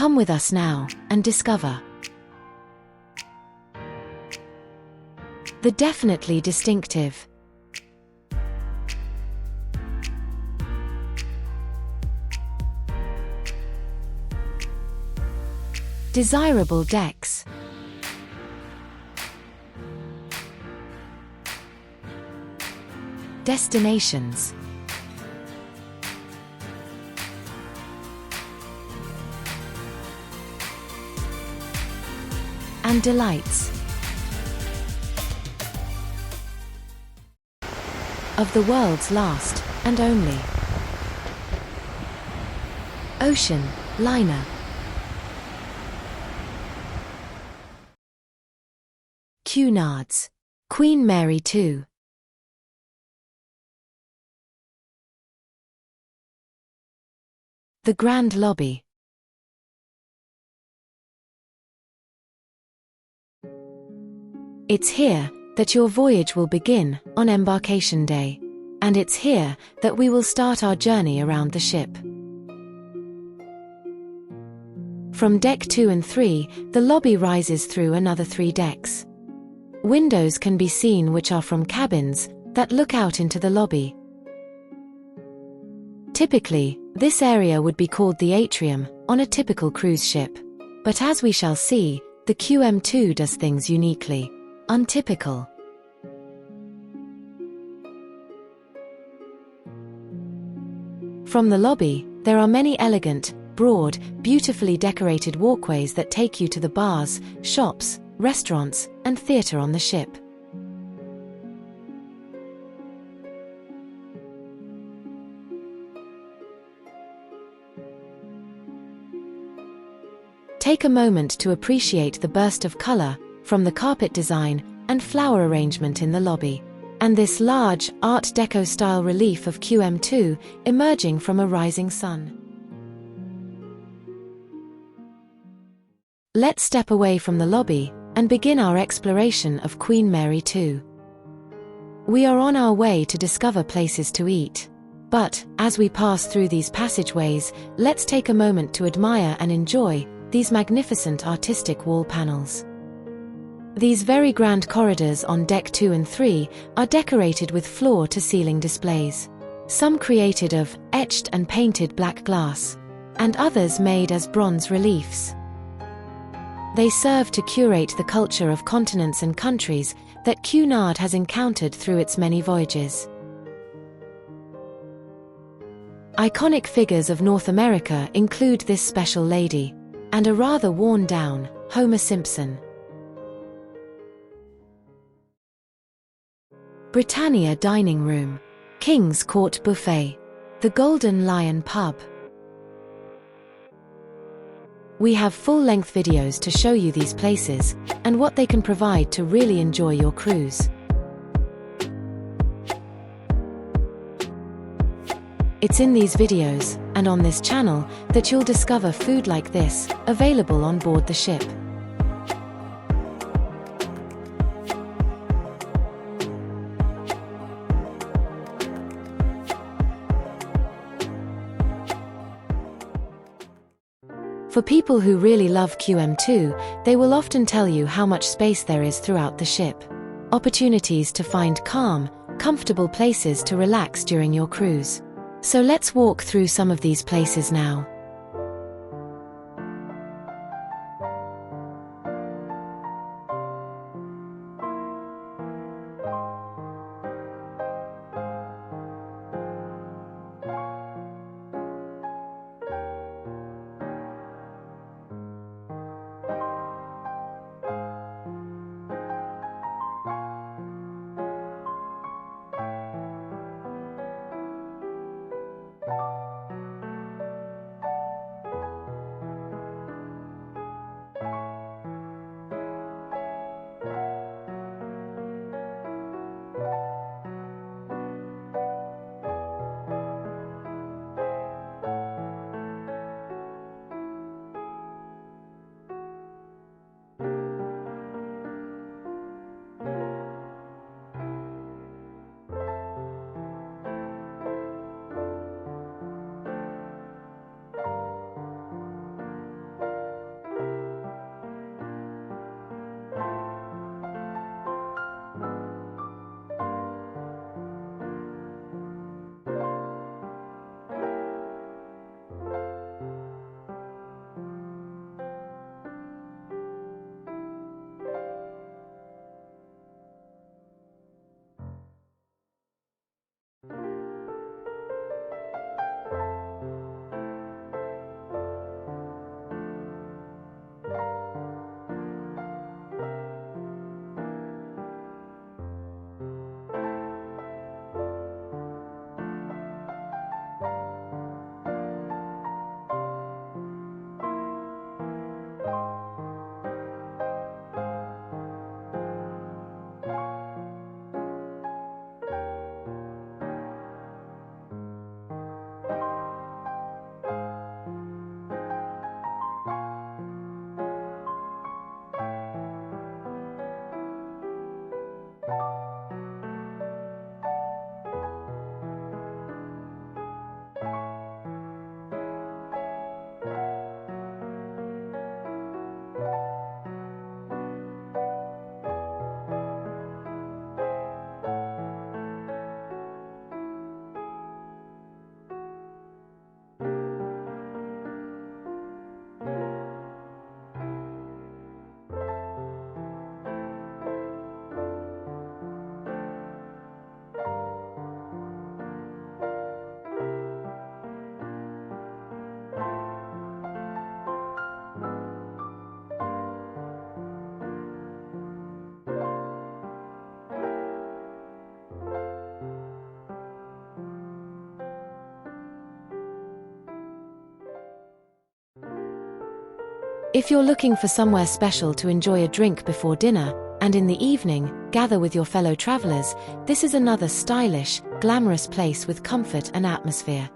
Come with us now and discover the definitely distinctive desirable decks. Destinations. And delights of the world's last and only ocean liner. Cunard's Queen Mary 2. The Grand Lobby. It's here that your voyage will begin on embarkation day, and it's here that we will start our journey around the ship. From deck 2 and 3, the lobby rises through another 3 decks. Windows can be seen which are from cabins that look out into the lobby. Typically, this area would be called the atrium on a typical cruise ship. But as we shall see, the QM2 does things uniquely, untypical. From the lobby, there are many elegant, broad, beautifully decorated walkways that take you to the bars, shops, restaurants, and theatre on the ship. Take a moment to appreciate the burst of color from the carpet design and flower arrangement in the lobby, and this large Art Deco style relief of QM2 emerging from a rising sun. Let's step away from the lobby and begin our exploration of Queen Mary 2. We are on our way to discover places to eat. But, as we pass through these passageways, let's take a moment to admire and enjoy these magnificent artistic wall panels. These very grand corridors on deck 2 and 3 are decorated with floor-to-ceiling displays. Some created of etched and painted black glass, and others made as bronze reliefs. They serve to curate the culture of continents and countries that Cunard has encountered through its many voyages. Iconic figures of North America include this special lady, and a rather worn-down Homer Simpson. Britannia Dining Room, King's Court Buffet, the Golden Lion Pub. We have full-length videos to show you these places and what they can provide to really enjoy your cruise. It's in these videos, and on this channel, that you'll discover food like this, available on board the ship. For people who really love QM2, they will often tell you how much space there is throughout the ship. Opportunities to find calm, comfortable places to relax during your cruise. So let's walk through some of these places now. If you're looking for somewhere special to enjoy a drink before dinner, and in the evening, gather with your fellow travelers, this is another stylish, glamorous place with comfort and atmosphere.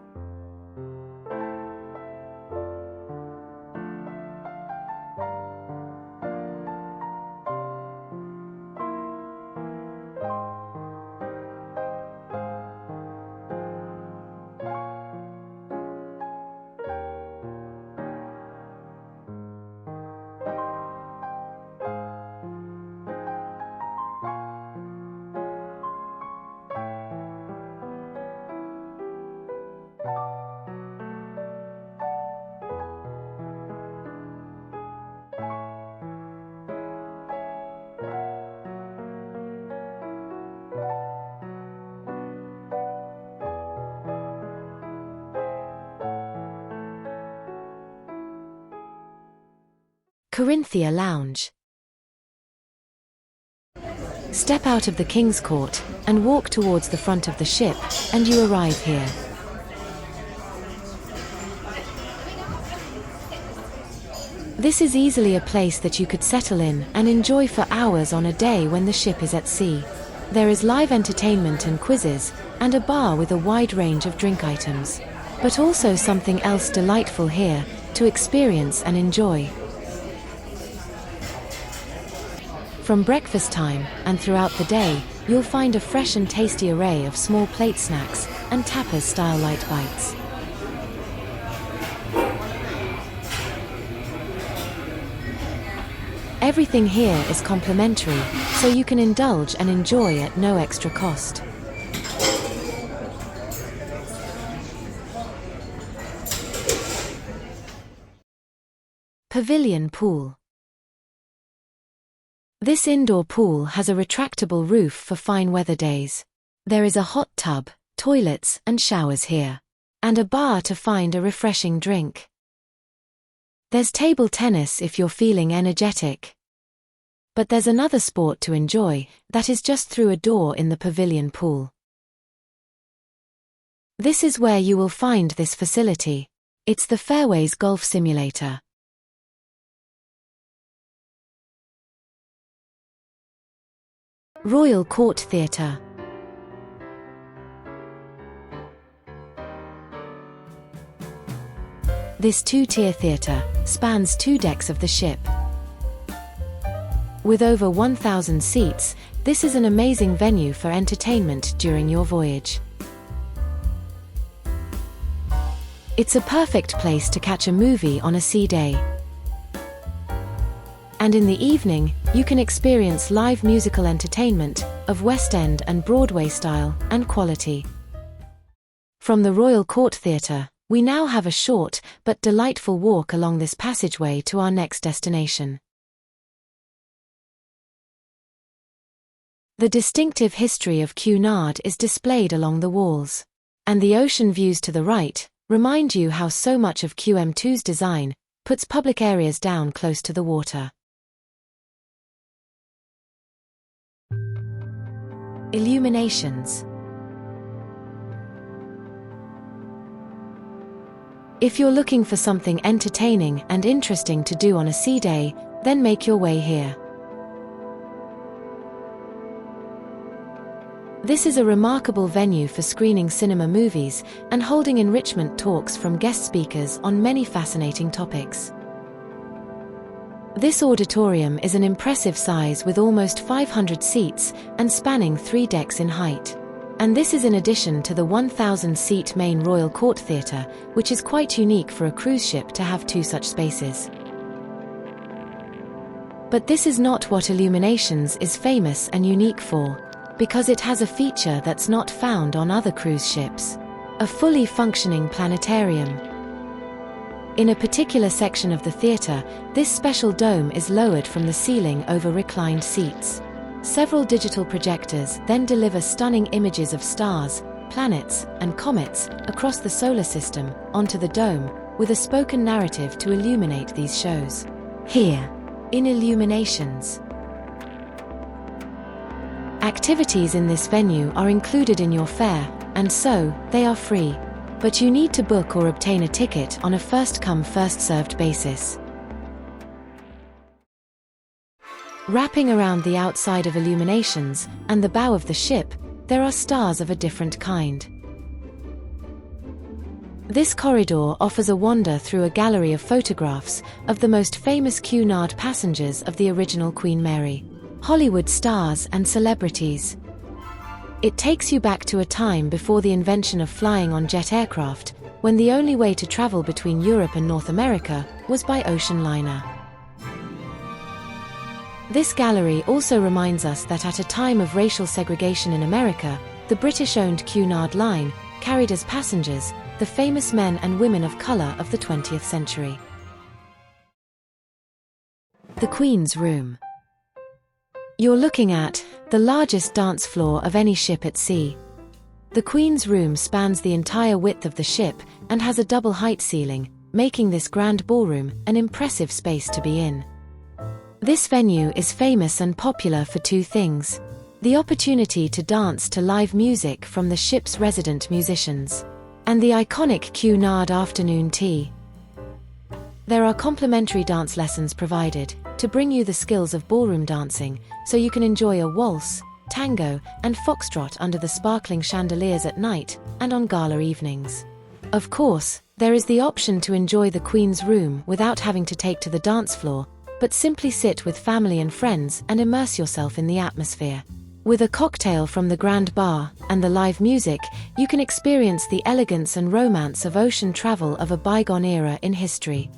Corinthia Lounge. Step out of the King's Court and walk towards the front of the ship, and you arrive here. This is easily a place that you could settle in and enjoy for hours on a day when the ship is at sea. There is live entertainment and quizzes, and a bar with a wide range of drink items. But also something else delightful here to experience and enjoy. From breakfast time and throughout the day, you'll find a fresh and tasty array of small plate snacks and tapas-style light bites. Everything here is complimentary, so you can indulge and enjoy at no extra cost. Pavilion Pool. This indoor pool has a retractable roof for fine weather days. There is a hot tub, toilets and showers here, and a bar to find a refreshing drink. There's table tennis if you're feeling energetic. But there's another sport to enjoy, that is just through a door in the pavilion pool. This is where you will find this facility. It's the Fairways Golf Simulator. Royal Court Theatre. This two-tier theatre spans 2 decks of the ship. With over 1,000 seats, this is an amazing venue for entertainment during your voyage. It's a perfect place to catch a movie on a sea day. And in the evening, you can experience live musical entertainment of West End and Broadway style and quality. From the Royal Court Theatre, we now have a short but delightful walk along this passageway to our next destination. The distinctive history of Cunard is displayed along the walls, and the ocean views to the right remind you how so much of QM2's design puts public areas down close to the water. Illuminations. If you're looking for something entertaining and interesting to do on a sea day, then make your way here. This is a remarkable venue for screening cinema movies and holding enrichment talks from guest speakers on many fascinating topics. This auditorium is an impressive size with almost 500 seats and spanning 3 decks in height. And this is in addition to the 1,000-seat main Royal Court Theatre, which is quite unique for a cruise ship to have 2 such spaces. But this is not what Illuminations is famous and unique for, because it has a feature that's not found on other cruise ships: a fully functioning planetarium. In a particular section of the theatre, this special dome is lowered from the ceiling over reclined seats. Several digital projectors then deliver stunning images of stars, planets, and comets across the solar system onto the dome, with a spoken narrative to illuminate these shows. Here, in Illuminations. Activities in this venue are included in your fare, and so, they are free. But you need to book or obtain a ticket on a first-come, first-served basis. Wrapping around the outside of illuminations and the bow of the ship, there are stars of a different kind. This corridor offers a wander through a gallery of photographs of the most famous Cunard passengers of the original Queen Mary, Hollywood stars and celebrities. It takes you back to a time before the invention of flying on jet aircraft, when the only way to travel between Europe and North America was by ocean liner. This gallery also reminds us that at a time of racial segregation in America, the British-owned Cunard Line carried as passengers the famous men and women of color of the 20th century. The Queen's Room. You're looking at the largest dance floor of any ship at sea. The Queen's Room spans the entire width of the ship and has a double-height ceiling, making this grand ballroom an impressive space to be in. This venue is famous and popular for two things: the opportunity to dance to live music from the ship's resident musicians, and the iconic Cunard afternoon tea. There are complimentary dance lessons provided to bring you the skills of ballroom dancing, so you can enjoy a waltz, tango, and foxtrot under the sparkling chandeliers at night and on gala evenings. Of course, there is the option to enjoy the Queen's Room without having to take to the dance floor, but simply sit with family and friends and immerse yourself in the atmosphere. With a cocktail from the Grand Bar and the live music, you can experience the elegance and romance of ocean travel of a bygone era in history.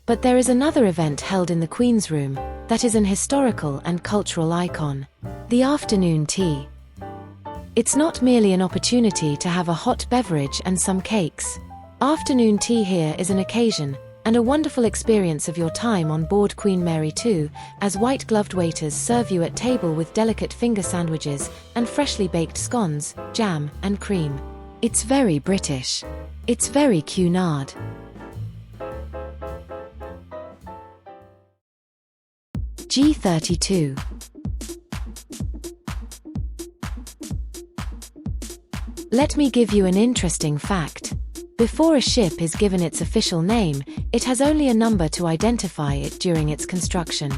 But there is another event held in the Queen's Room that is an historical and cultural icon: the afternoon tea. It's not merely an opportunity to have a hot beverage and some cakes. Afternoon tea here is an occasion and a wonderful experience of your time on board Queen Mary 2, as white-gloved waiters serve you at table with delicate finger sandwiches and freshly baked scones, jam, and cream. It's very British. It's very Cunard. G32. Let me give you an interesting fact. Before a ship is given its official name, it has only a number to identify it during its construction.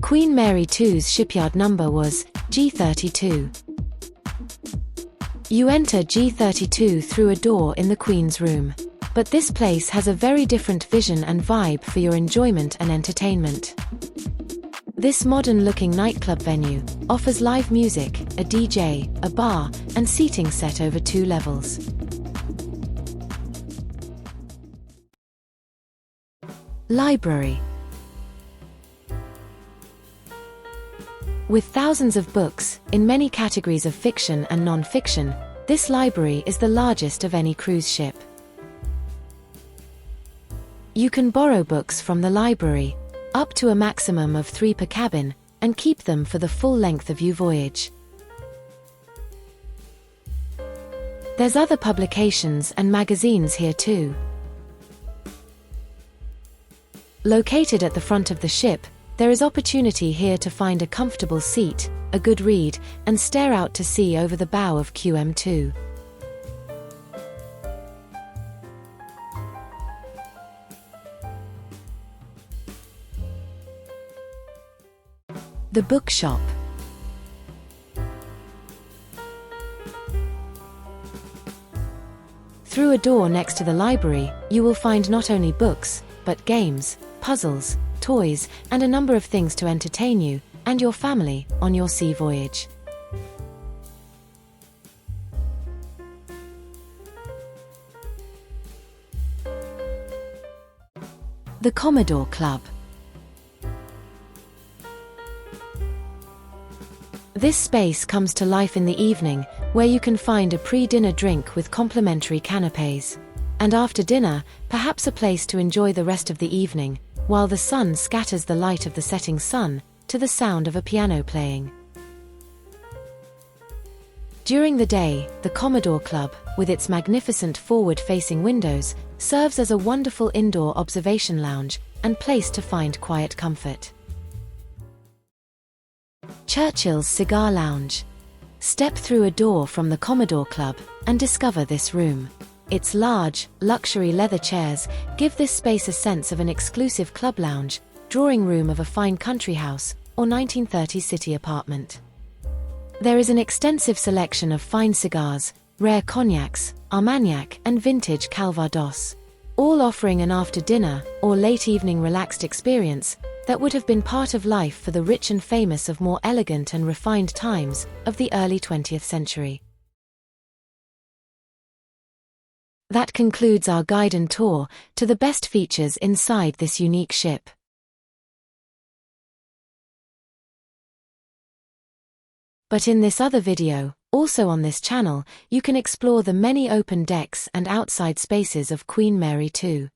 Queen Mary 2's shipyard number was G32. You enter G32 through a door in the Queen's Room. But this place has a very different vision and vibe for your enjoyment and entertainment. This modern-looking nightclub venue offers live music, a DJ, a bar, and seating set over 2 levels. Library. With thousands of books, in many categories of fiction and non-fiction, this library is the largest of any cruise ship. You can borrow books from the library, up to a maximum of 3 per cabin, and keep them for the full length of your voyage. There's other publications and magazines here too. Located at the front of the ship, there is opportunity here to find a comfortable seat, a good read, and stare out to sea over the bow of QM2. The bookshop. Through a door next to the library, you will find not only books, but games, puzzles, toys, and a number of things to entertain you and your family on your sea voyage. The Commodore Club. This space comes to life in the evening, where you can find a pre-dinner drink with complimentary canapés. And after dinner, perhaps a place to enjoy the rest of the evening, while the sun scatters the light of the setting sun to the sound of a piano playing. During the day, the Commodore Club, with its magnificent forward-facing windows, serves as a wonderful indoor observation lounge and place to find quiet comfort. Churchill's Cigar Lounge. Step through a door from the Commodore Club and discover this room. Its large, luxury leather chairs give this space a sense of an exclusive club lounge, drawing room of a fine country house, or 1930s city apartment. There is an extensive selection of fine cigars, rare cognacs, Armagnac and vintage Calvados, all offering an after-dinner or late-evening relaxed experience that would have been part of life for the rich and famous of more elegant and refined times of the early 20th century. That concludes our guide and tour to the best features inside this unique ship. But in this other video, also on this channel, you can explore the many open decks and outside spaces of Queen Mary 2.